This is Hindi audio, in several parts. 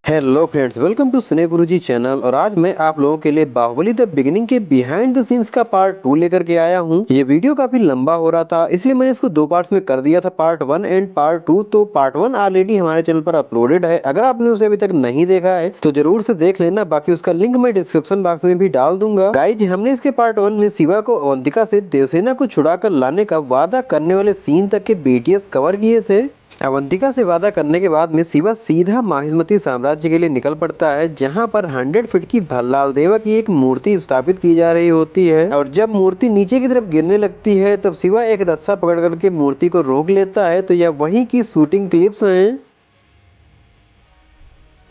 Hello friends, welcome to cine Guruji channel. और आज मैं आप लोगों के लिए बाहुबली द बिगिनिंग के बिहाइंड द सीन्स का पार्ट 2 लेकर के आया हूँ। ये वीडियो काफी लंबा हो रहा था, इसलिए मैंने इसको दो पार्ट्स में कर दिया था, पार्ट 1 एंड पार्ट 2। तो पार्ट 1 ऑलरेडी हमारे चैनल पर अपलोडेड है। अगर आपने उसे अभी तक नहीं देखा है तो जरूर से देख लेना, बाकी उसका लिंक मैं डिस्क्रिप्शन बॉक्स में भी डाल दूंगा। गाइज, हमने इसके पार्ट 1 में शिवा को अवंतिका से देवसेना को छुड़ा कर लाने का वादा करने वाले सीन तक के बीटीएस कवर किए थे। अवंतिका से वादा करने के बाद में शिवा सीधा माहिष्मती साम्राज्य के लिए निकल पड़ता है, जहां पर 100 फीट की भल्लाल देवा की एक मूर्ति स्थापित की जा रही होती है। और जब मूर्ति नीचे की तरफ गिरने लगती है तब शिवा एक रस्सा पकड़ करके मूर्ति को रोक लेता है। तो यह वहीं की शूटिंग क्लिप्स हैं।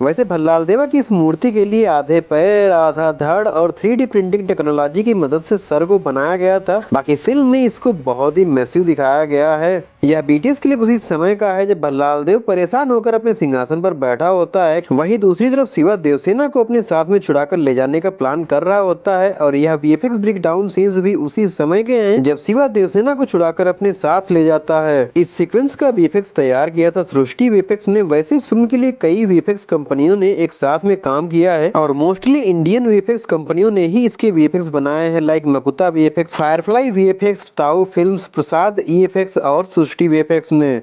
वैसे भल्लाल देवा की इस मूर्ति के लिए आधे पैर, आधा धड़ और 3D प्रिंटिंग टेक्नोलॉजी की मदद से सर को बनाया गया था। बाकी फिल्म में इसको बहुत ही मैसिव दिखाया गया है। यह बीटीएस क्लिप उसी समय का है जब भल्लाल देव परेशान होकर अपने सिंहासन पर बैठा होता है। वहीं दूसरी तरफ शिवा देवसेना को अपने साथ में छुड़ाकर ले जाने का प्लान कर रहा होता है। और यह वीएफएक्स ब्रेक डाउन सीन्स भी उसी समय के हैं जब शिवा देवसेना को छुड़ाकर अपने साथ ले जाता है। इस सीक्वेंस का वीएफएक्स तैयार किया था सृष्टि वीएफएक्स ने। वैसे इस फिल्म के लिए कई वीएफएक्स कंपनियों ने एक साथ में काम किया है और मोस्टली इंडियन वीएफएक्स कंपनियों ने ही इसके वीएफएक्स बनाए हैं, like Makuta VFX, Firefly VFX, ताऊ फिल्म्स, प्रसाद ईएफएक्स और सृष्टि वीएफएक्स ने।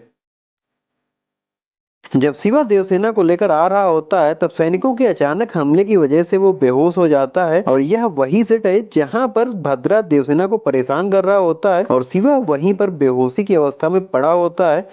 जब शिवा देवसेना को लेकर आ रहा होता है तब सैनिकों के अचानक हमले की वजह से वो बेहोश हो जाता है। और यह वही सेट है जहां पर भद्रा देवसेना को परेशान कर रहा होता है और शिवा वहीं पर बेहोशी की अवस्था में पड़ा होता है।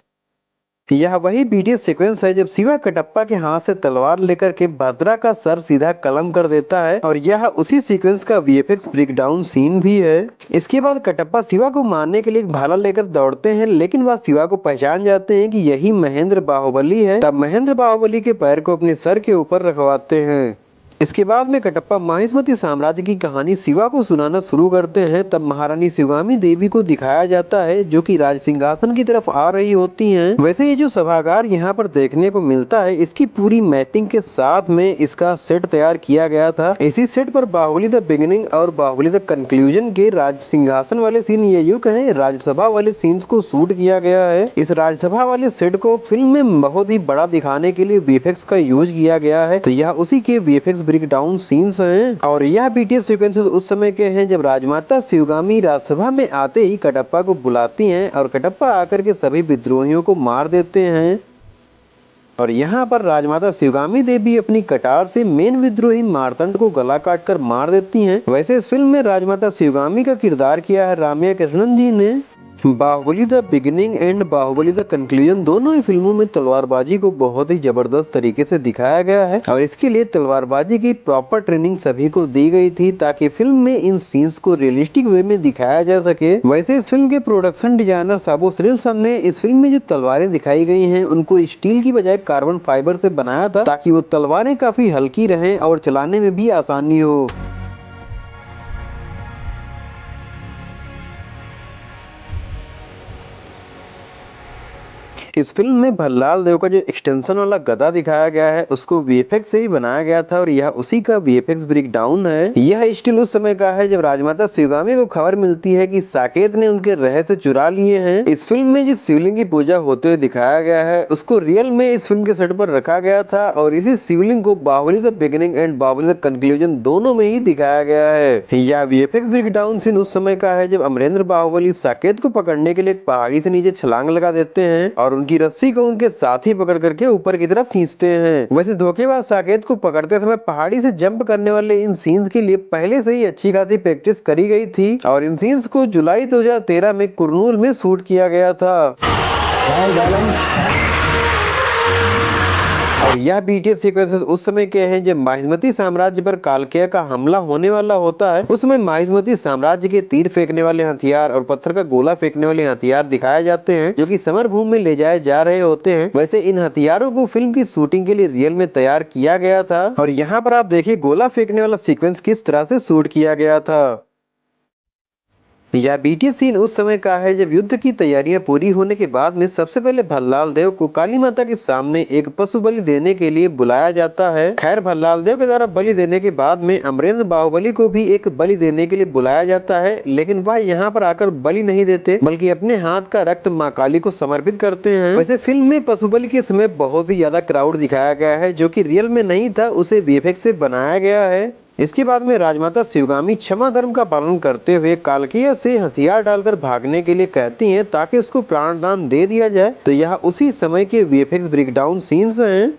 यह वही बीटीएस सीक्वेंस है जब शिवा कटप्पा के हाथ से तलवार लेकर के भद्रा का सर सीधा कलम कर देता है। और यह उसी सीक्वेंस का वीएफएक्स ब्रेकडाउन सीन भी है। इसके बाद कटप्पा शिवा को मारने के लिए एक भाला लेकर दौड़ते हैं, लेकिन वह शिवा को पहचान जाते हैं कि यही महेंद्र बाहुबली है। तब महेंद्र बाहुबली के पैर को अपने सर के ऊपर रखवाते हैं। इसके बाद में कटप्पा माहिष्मती साम्राज्य की कहानी शिवा को सुनाना शुरू करते हैं। तब महारानी शिवामी देवी को दिखाया जाता है जो कि राज सिंहासन की तरफ आ रही होती हैं। वैसे ये जो सभागार यहाँ पर देखने को मिलता है, इसकी पूरी मैपिंग के साथ में इसका सेट तैयार किया गया था। इसी सेट पर बाहुबली द बिगिनिंग और बाहुबली द कंक्लूजन के राज सिंहासन वाले सीन, ये यूं कहें राज्यसभा वाले सीन्स को शूट किया गया है। इस राज्यसभा वाले सेट को फिल्म में बहुत ही बड़ा दिखाने के लिए वीएफएक्स का यूज किया गया है। तो यह उसी के वीएफएक्स ब्रेक डाउन सीन्स हैं। और यह बीटीएस सीक्वेंसेस उस समय के हैं जब राजमाता शिवगामी राज्यसभा में आते ही कटप्पा को बुलाती हैं और कटप्पा आकर के सभी विद्रोहियों को मार देते हैं। और यहाँ पर राजमाता शिवगामी देवी अपनी कटार से मेन विद्रोही मार्तंड को गला काट कर मार देती हैं। वैसे इस फिल्म में राजमाता शिवगामी का किरदार किया है राम्या कृष्णन जी ने। Baahubali the beginning and Baahubali the conclusion दोनों ही फिल्मों में तलवारबाजी को बहुत ही जबरदस्त तरीके से दिखाया गया है और इसके लिए तलवारबाजी की प्रॉपर ट्रेनिंग सभी को दी गई थी ताकि फिल्म में इन सीन्स को रियलिस्टिक वे में दिखाया जा सके। वैसे इस फिल्म के प्रोडक्शन डिजाइनर साबू श्रील सन ने इस फिल्म में जो तलवारें दिखाई गई हैं उनको स्टील की बजाय कार्बन फाइबर से बनाया था ताकि वो तलवारें काफी हल्की रहें और चलाने में भी आसानी हो। इस फिल्म में भल्लाल देव का जो एक्सटेंशन वाला गदा दिखाया गया है उसको वीएफएक्स से ही बनाया गया था और यह उसी का वीएफएक्स ब्रेक डाउन है। यह स्टिल उस समय का है जब राजमाता शिवगामी को खबर मिलती है कि साकेत ने उनके रहस्य चुरा लिए हैं। इस फिल्म में जिस शिवलिंग की पूजा होते हुए दिखाया गया है उसको रियल में इस फिल्म के सेट पर रखा गया था और इसी शिवलिंग को Baahubali the beginning and Baahubali the conclusion दोनों में ही दिखाया गया है। यह वीएफएक्स ब्रेक डाउन सीन उस समय का है जब अमरेंद्र बाहुबली साकेत को पकड़ने के लिए एक पहाड़ी से नीचे छलांग लगा देते हैं और उनकी रस्सी को उनके साथी पकड़ करके ऊपर की तरफ खींचते हैं। वैसे धोखेबाज साकेत को पकड़ते समय पहाड़ी से जंप करने वाले इन सीन्स के लिए पहले से ही अच्छी खासी प्रैक्टिस करी गई थी और इन सीन्स को जुलाई 2013 में कुरनूल में शूट किया गया था। और यह बीटीएस सीक्वेंसेस उस समय के हैं जब माहिष्मती साम्राज्य पर कालकेय का हमला होने वाला होता है। उस समय माहिष्मती साम्राज्य के तीर फेंकने वाले हथियार और पत्थर का गोला फेंकने वाले हथियार दिखाए जाते हैं जो कि समर भूमि में ले जाए जा रहे होते हैं। वैसे इन हथियारों को फिल्म की शूटिंग के लिए रियल में तैयार किया गया था और यहाँ पर आप देखिए गोला फेंकने वाला सीक्वेंस किस तरह से शूट किया गया था। यह बीटीएस सीन उस समय का है जब युद्ध की तैयारियां पूरी होने के बाद में सबसे पहले भल्लाल देव को काली माता के सामने एक पशु बलि देने के लिए बुलाया जाता है। खैर भल्लाल देव के द्वारा बलि देने के बाद में अमरेंद्र बाहुबली को भी एक बलि देने के लिए बुलाया जाता है, लेकिन वह यहाँ पर आकर बलि नहीं देते बल्कि अपने हाथ का रक्त माँ काली को समर्पित करते हैं। वैसे फिल्म में पशु बलि के समय बहुत ही ज्यादा क्राउड दिखाया गया है जो की रियल में नहीं था, उसे वीएफएक्स से बनाया गया है। इसके बाद में राजमाता शिवगामी क्षमा धर्म का पालन करते हुए कालकिया से हथियार डालकर भागने के लिए कहती हैं ताकि उसको प्राणदान दे दिया जाए। तो यह उसी समय के वीएफएक्स ब्रेकडाउन सीन्स हैं।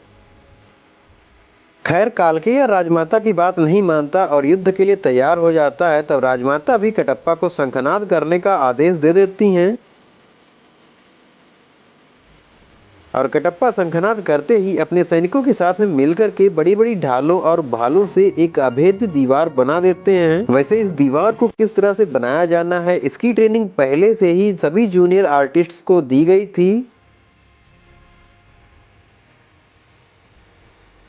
खैर कालकेय राजमाता की बात नहीं मानता और युद्ध के लिए तैयार हो जाता है। तब राजमाता भी कटप्पा को शंखनाद करने का आदेश दे देती हैं और कटप्पा शंखनाद करते ही अपने सैनिकों के साथ में मिलकर के बड़ी बड़ी ढालों और भालों से एक अभेद्य दीवार बना देते हैं। वैसे इस दीवार को किस तरह से बनाया जाना है इसकी ट्रेनिंग पहले से ही सभी जूनियर आर्टिस्ट्स को दी गई थी।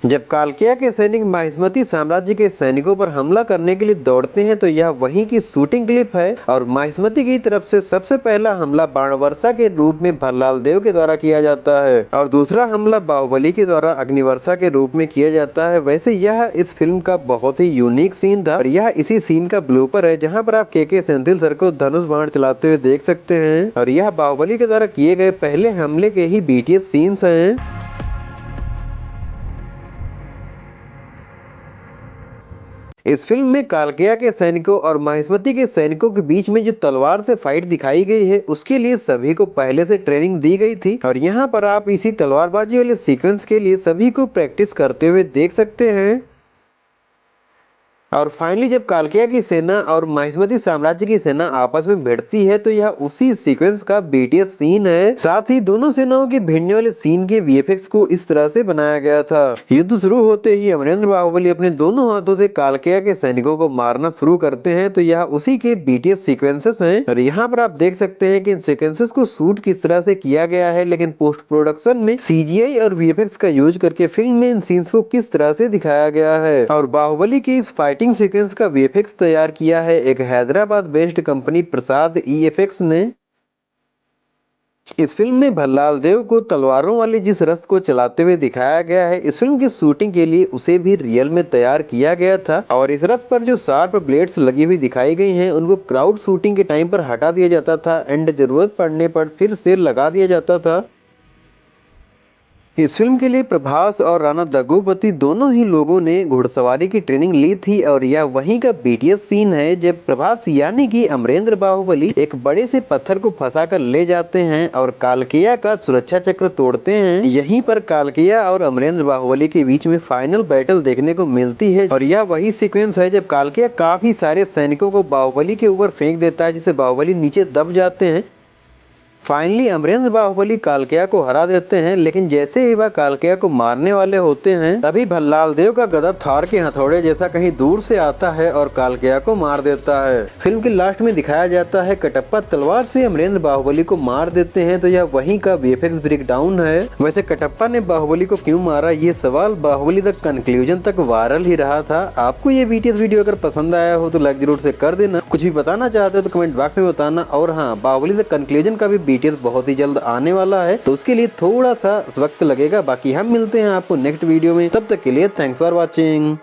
जब कालकिया के सैनिक माहिष्मती साम्राज्य के सैनिकों पर हमला करने के लिए दौड़ते हैं तो यह वहीं की शूटिंग क्लिप है और माहिष्मती की तरफ से सबसे पहला हमला बाणवर्षा के रूप में भल्लाल देव के द्वारा किया जाता है और दूसरा हमला बाहुबली के द्वारा अग्निवर्षा के रूप में किया जाता है। वैसे यह इस फिल्म का बहुत ही यूनिक सीन था और यह इसी सीन का ब्लूपर है जहाँ पर आप के सेंथिल सर को धनुष बाण चलाते हुए देख सकते हैं और यह बाहुबली के द्वारा किए गए पहले हमले के ही बीटीएस सीन्स हैं। इस फिल्म में कालकेया के सैनिकों और माहिष्मती के सैनिकों के बीच में जो तलवार से फाइट दिखाई गई है उसके लिए सभी को पहले से ट्रेनिंग दी गई थी और यहाँ पर आप इसी तलवारबाजी वाले सीक्वेंस के लिए सभी को प्रैक्टिस करते हुए देख सकते हैं। और फाइनली जब कालकेया की सेना और माहिष्मती साम्राज्य की सेना आपस में भिड़ती है तो यह उसी सीक्वेंस का बीटीएस सीन है। साथ ही दोनों सेनाओं के भिड़ने वाले सीन के वीएफएक्स को इस तरह से बनाया गया था। युद्ध शुरू होते ही अमरेंद्र बाहुबली अपने दोनों हाथों से कालकेया के सैनिकों को मारना शुरू करते हैं तो यह उसी के बीटीएस सीक्वेंसेस हैं और यहाँ पर आप देख सकते हैं कि इन सीक्वेंसेस को शूट किस तरह से किया गया है, लेकिन पोस्ट प्रोडक्शन में सीजीआई और वीएफएक्स का यूज करके फिल्म में इन सीन्स को किस तरह से दिखाया गया है। और बाहुबली की इस फाइटिंग सीक्वेंस का वीएफएक्स तैयार किया है एक हैदराबाद बेस्ड कंपनी प्रसाद ईएफएक्स ने। इस फिल्म में भल्लाल देव को तलवारों वाले जिस रथ को चलाते हुए दिखाया गया है इस फिल्म की शूटिंग के लिए उसे भी रियल में तैयार किया गया था और इस रथ पर जो शार्प ब्लेड्स लगी हुई दिखाई गई हैं उनको क्राउड शूटिंग के टाइम पर हटा दिया जाता था एंड जरूरत पड़ने पर फिर से लगा दिया जाता था। इस फिल्म के लिए प्रभास और राणा दग्गुबाती दोनों ही लोगों ने घुड़सवारी की ट्रेनिंग ली थी और यह वहीं का बीटीएस सीन है जब प्रभास यानी कि अमरेंद्र बाहुबली एक बड़े से पत्थर को फंसाकर ले जाते हैं और कालकेया का सुरक्षा चक्र तोड़ते हैं। यहीं पर कालकेया और अमरेंद्र बाहुबली के बीच में फाइनल बैटल देखने को मिलती है और यह वही सीक्वेंस है जब कालकेया काफी सारे सैनिकों को बाहुबली के ऊपर फेंक देता है जिससे बाहुबली नीचे दब जाते हैं। फाइनली अमरेंद्र बाहुबली कालकेया को हरा देते हैं, लेकिन जैसे ही वह कालकेया को मारने वाले होते हैं तभी भल्लाल देव का गदा थार के हथौड़े जैसा कहीं दूर से आता है और कालकेया को मार देता है। फिल्म के लास्ट में दिखाया जाता है कटप्पा तलवार से अमरेंद्र बाहुबली को मार देते हैं तो यह वहीं का वीएफएक्स ब्रेकडाउन है। वैसे कटप्पा ने बाहुबली को क्यों मारा ये सवाल बाहुबली द कंक्लूजन तक वायरल ही रहा था। आपको ये बीटीएस वीडियो अगर पसंद आया हो तो लाइक जरूर से कर देना। कुछ भी बताना चाहते हो तो कमेंट बॉक्स में बताना। और हाँ, बाहुबली द कंक्लूजन का भी बीटीएस बहुत ही जल्द आने वाला है तो उसके लिए थोड़ा सा वक्त लगेगा। बाकी हम मिलते हैं आपको नेक्स्ट वीडियो में, तब तक के लिए थैंक्स फॉर वॉचिंग।